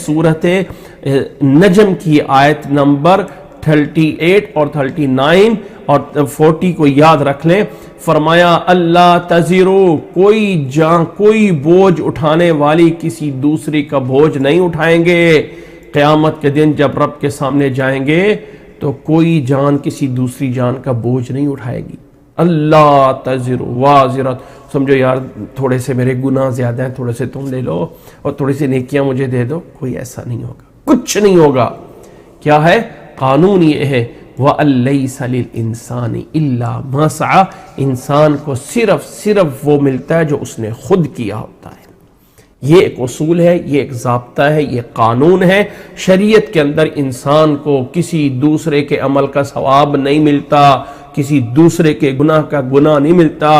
सूरत नजम की आयत नंबर 38 और 39 और 40 को याद रख लें। फरमाया अल्लाह तज़िरो, कोई बोझ उठाने वाली किसी दूसरी का बोझ नहीं उठाएंगे। क़यामत के दिन जब रब के सामने जाएंगे तो कोई जान किसी दूसरी जान का बोझ नहीं उठाएगी। अल्लाह तज़िरो वाज़िरत, समझो यार थोड़े से मेरे गुनाह ज़्यादा हैं, थोड़े से तुम ले लो और थोड़ी सी नेकियां मुझे दे दो, कोई ऐसा नहीं होगा, कुछ नहीं होगा। क्या है कानून? ये है वअलैसा लिल इंसानी इल्ला मा सआ, इंसान को सिर्फ वो मिलता है जो उसने खुद किया होता है। ये एक उसूल है, ये एक ज़ाब्ता है, ये कानून है। शरीयत के अंदर इंसान को किसी दूसरे के अमल का सवाब नहीं मिलता, किसी दूसरे के गुनाह का गुनाह नहीं मिलता।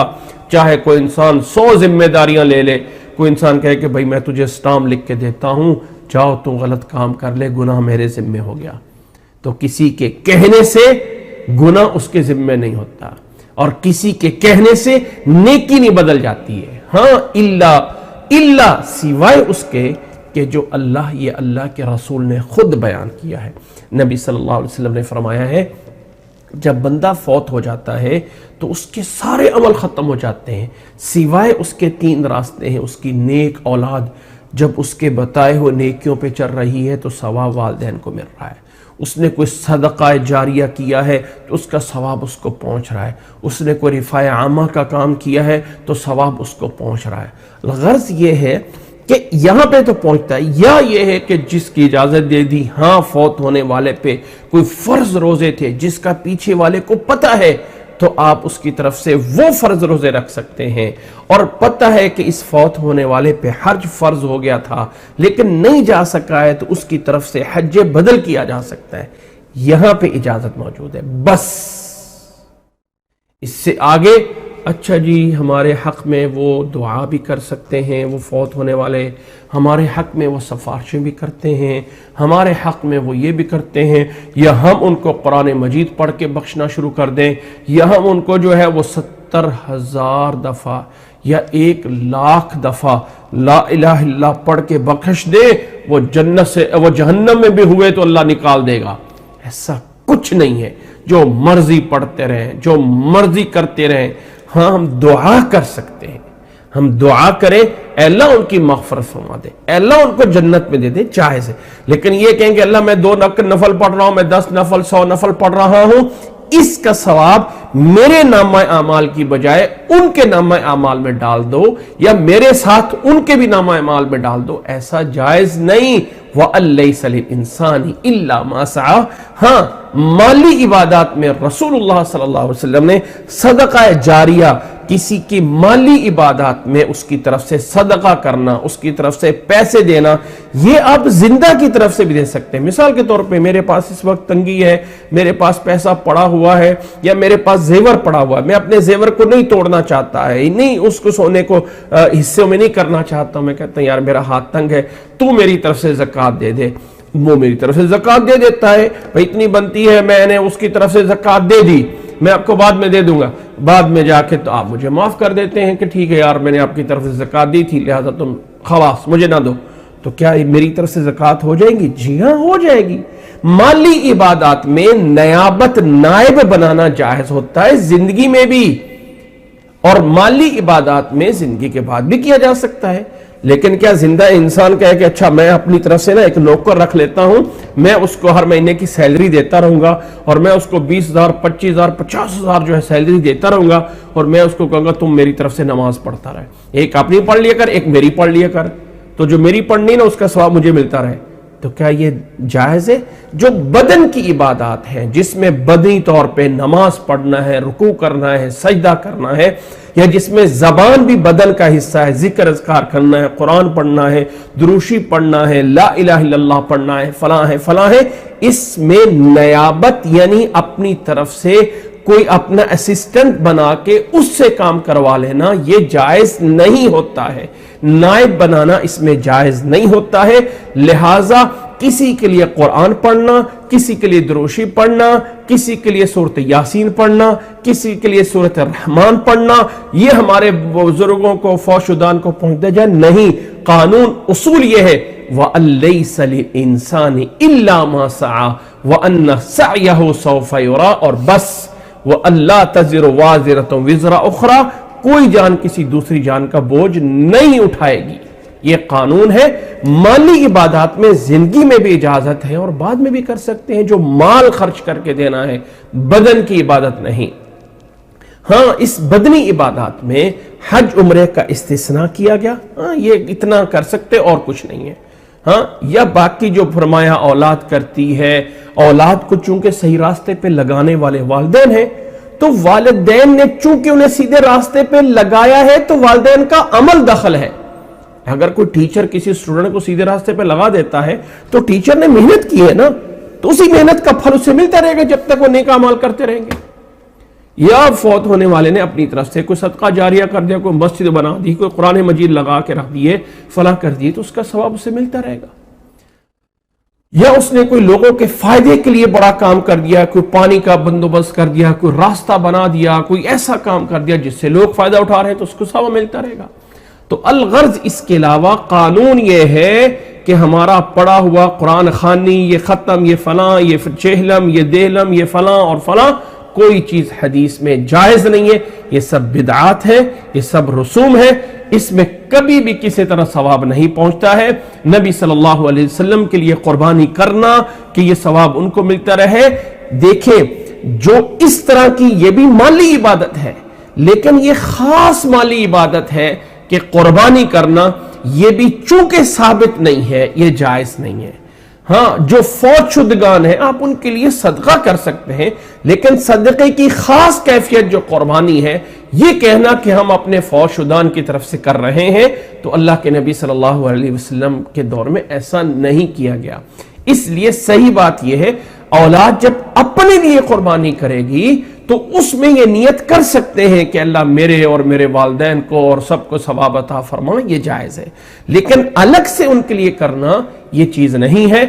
चाहे कोई इंसान 100 जिम्मेदारियां ले ले, कोई इंसान कहे कि भाई मैं तुझे स्टाम्प लिख के देता हूं, जाओ तू गलत काम कर ले, गुनाह मेरे जिम्मे हो गया, तो किसी के कहने से गुनाह उसके जिम्मे नहीं होता और किसी के कहने से नेकी नहीं बदल जाती है। हाँ, इल्ला सिवाय उसके कि जो अल्लाह के रसूल ने खुद बयान किया है। नबी सल्लल्लाहु अलैहि वसल्लम ने फरमाया है जब बंदा फौत हो जाता है तो उसके सारे अमल ख़त्म हो जाते हैं सिवाय उसके 3 रास्ते हैं। उसकी नेक औलाद जब उसके बताए हुए नेकियों पे चल रही है तो सवाब वालिदैन को मिल रहा है। उसने कोई सदका जारिया किया है तो उसका सवाब उसको पहुंच रहा है। उसने कोई रिफ़ाए आमा का काम किया है तो सवाब उसको पहुंच रहा है। गर्ज ये है कि यहाँ पे तो पहुंचता है, या ये है कि जिसकी इजाज़त दे दी, हाँ फौत होने वाले पे कोई फ़र्ज रोज़े थे जिसका पीछे वाले को पता है तो आप उसकी तरफ से वो फ़र्ज रोज़े रख सकते हैं। और पता है कि इस फौत होने वाले पे हज फ़र्ज हो गया था लेकिन नहीं जा सका है तो उसकी तरफ से हज बदल किया जा सकता है। यहाँ पे इजाज़त मौजूद है बस। इससे आगे अच्छा जी हमारे हक़ में वो दुआ भी कर सकते हैं, वो फौत होने वाले हमारे हक़ में वो सिफारिशें भी करते हैं, हमारे हक़ में वो ये भी करते हैं, या हम उनको कुरान मजीद पढ़ के बख्शना शुरू कर दें, या हम उनको जो है वो 70,000 दफ़ा या 1,00,000 दफ़ा ला इलाहा इल्लल्लाह पढ़ के बख्श दे, वो जन्नत से वो जहन्नम में भी हुए तो अल्लाह निकाल देगा। ऐसा कुछ नहीं है। जो मर्जी पढ़ते रहें, जो मर्जी करते रहें। हाँ, हम दुआ कर सकते हैं, हम दुआ करें अल्लाह उनकी मग़फ़िरत फरमा दे, अल्लाह उनको जन्नत में दे दे चाहे से। लेकिन ये कहेंगे अल्लाह मैं 2 नफल पढ़ रहा हूं, मैं 10 नफल 100 नफल पढ़ रहा हूं, इसका सवाब मेरे नामा अमाल की बजाय उनके नामा अमाल में डाल दो या मेरे साथ उनके भी नामा अमाल में डाल दो, ऐसा जायज नहीं। वअलैसा लिल इंसानी इल्ला मा सआ। हाँ, माली इबादत में रसूलुल्लाह सल्लल्लाहु अलैहि वसल्लम ने सदका जारिया, किसी की माली इबादत में उसकी तरफ से सदका करना, उसकी तरफ से पैसे देना, ये आप जिंदा की तरफ से भी दे सकते हैं। मिसाल के तौर पे मेरे पास इस वक्त तंगी है, मेरे पास पैसा पड़ा हुआ है या मेरे पास जेवर पड़ा हुआ है, मैं अपने जेवर को नहीं तोड़ना चाहता है, नहीं उसको सोने को हिस्सों में नहीं करना चाहता, मैं कहता हूं यार मेरा हाथ तंग है, तू मेरी तरफ से ज़कात दे दे। वो मेरी तरफ से ज़कात दे देता है, भाई इतनी बनती है, मैंने उसकी तरफ से ज़कात दे दी, मैं आपको बाद में दे दूंगा। बाद में जाके तो आप मुझे माफ कर देते हैं कि ठीक है यार मैंने आपकी तरफ से ज़कात दी थी लिहाजा तुम खलास मुझे ना दो। तो क्या मेरी तरफ से ज़कात हो जाएगी? जी हाँ, हो जाएगी। माली इबादत में नयाबत नायब बनाना जायज होता है जिंदगी में भी, और माली इबादत में जिंदगी के बाद भी किया जा सकता है। लेकिन क्या जिंदा इंसान कहे कि अच्छा मैं अपनी तरफ से ना एक नौकर रख लेता हूं, मैं उसको हर महीने की सैलरी देता रहूंगा और मैं उसको 20,000 25,000 50,000 जो है सैलरी देता रहूंगा और मैं उसको कहूंगा तुम मेरी तरफ से नमाज पढ़ता रहे, एक अपनी पढ़ लिया कर एक मेरी पढ़ लिया कर, तो जो मेरी पढ़नी ना उसका सवाब मुझे मिलता रहे। तो क्या ये जायज है? जो बदन की इबादत है जिसमें बदनी तौर पे नमाज पढ़ना है, रुकू करना है, सजदा करना है, या जिसमें जबान भी बदन का हिस्सा है, जिक्र अज़कार करना है, कुरान पढ़ना है, दुरूशी पढ़ना है, ला इलाहा इल्लल्लाह पढ़ना है, फलां है, इसमें नयाबत यानी अपनी तरफ से कोई अपना असिस्टेंट बना के उससे काम करवा लेना ये जायज नहीं होता है। नायब बनाना इसमें जायज नहीं होता है। लिहाजा किसी के लिए कुरान पढ़ना, किसी के लिए दुरूशी पढ़ना, किसी के लिए सूरत यासीन पढ़ना, किसी के लिए सूरत रहमान पढ़ना, ये हमारे बुजुर्गों को फौशुदान को पहुंचते जाए नहीं। कानून उसूल ये है وَأَن لَّيْسَ لِلْإِنسَانِ إِلَّا مَا سَعَى وَأَنَّ سَعْيَهُ سَوْفَ يُرَى، اور بس وَأَن لَّا تَزِرُ وَازِرَةٌ وِزْرَ أُخْرَى، کوئی جان کسی دوسری جان کا بوجھ نہیں اٹھائے گی۔ یہ قانون ہے۔ مالی عبادات میں زندگی میں بھی اجازت ہے اور بعد میں بھی کر سکتے ہیں، جو مال خرچ کر کے دینا ہے، بدن کی عبادت نہیں۔ ہاں اس بدنی عبادات میں حج عمرے کا استثناء کیا گیا، ہاں یہ اتنا کر سکتے اور کچھ نہیں ہے۔ ہاں یا باقی جو فرمایا اولاد کرتی ہے، اولاد کو چونکہ صحیح راستے پہ لگانے والے والدین ہیں، تو والدین نے چونکہ انہیں سیدھے راستے پہ لگایا ہے تو والدین کا عمل دخل ہے۔ اگر کوئی ٹیچر کسی اسٹوڈنٹ کو سیدھے راستے پہ لگا دیتا ہے تو ٹیچر نے محنت کی ہے نا، تو اسی محنت کا پھل اسے ملتا رہے گا جب تک وہ نیک اعمال کرتے رہیں گے۔ یا فوت ہونے والے نے اپنی طرف سے کوئی صدقہ جاریہ کر دیا، کوئی مسجد بنا دی، کوئی قرآن مجید لگا کے رکھ دیے، فلاں کر دیے، تو اس کا ثواب اسے ملتا رہے گا۔ یا اس نے کوئی لوگوں کے فائدے کے لیے بڑا کام کر دیا، کوئی پانی کا بندوبست کر دیا، کوئی راستہ بنا دیا، کوئی ایسا کام کر دیا جس سے لوگ فائدہ اٹھا رہے ہیں، تو اس کو ثواب ملتا رہے گا۔ تو الغرض اس کے علاوہ قانون یہ ہے کہ ہمارا پڑھا ہوا قرآن خوانی، یہ ختم، یہ فلاں، یہ چہلم، یہ دیلم، یہ فلاں اور فلاں، کوئی چیز حدیث میں جائز نہیں ہے۔ یہ سب بدعات ہے، یہ سب رسوم ہے، اس میں کبھی بھی کسی طرح ثواب نہیں پہنچتا ہے۔ نبی صلی اللہ علیہ وسلم کے لیے قربانی کرنا کہ یہ ثواب ان کو ملتا رہے۔ دیکھیں جو اس طرح کی، یہ بھی مالی عبادت ہے، لیکن یہ خاص مالی عبادت ہے کہ قربانی کرنا، یہ بھی چونکہ ثابت نہیں ہے، یہ جائز نہیں ہے۔ ہاں جو فوت شدگان ہیں آپ ان کے لیے صدقہ کر سکتے ہیں، لیکن صدقے کی خاص کیفیت جو قربانی ہے، یہ کہنا کہ ہم اپنے فوت شدگان کی طرف سے کر رہے ہیں، تو اللہ کے نبی صلی اللہ علیہ وسلم کے دور میں ایسا نہیں کیا گیا۔ اس لیے صحیح بات یہ ہے، اولاد جب اپنے لیے قربانی کرے گی تو اس میں یہ نیت کر سکتے ہیں کہ اللہ میرے اور میرے والدین کو اور سب کو ثواب عطا فرما، یہ جائز ہے، لیکن الگ سے ان کے لیے کرنا یہ چیز نہیں ہے۔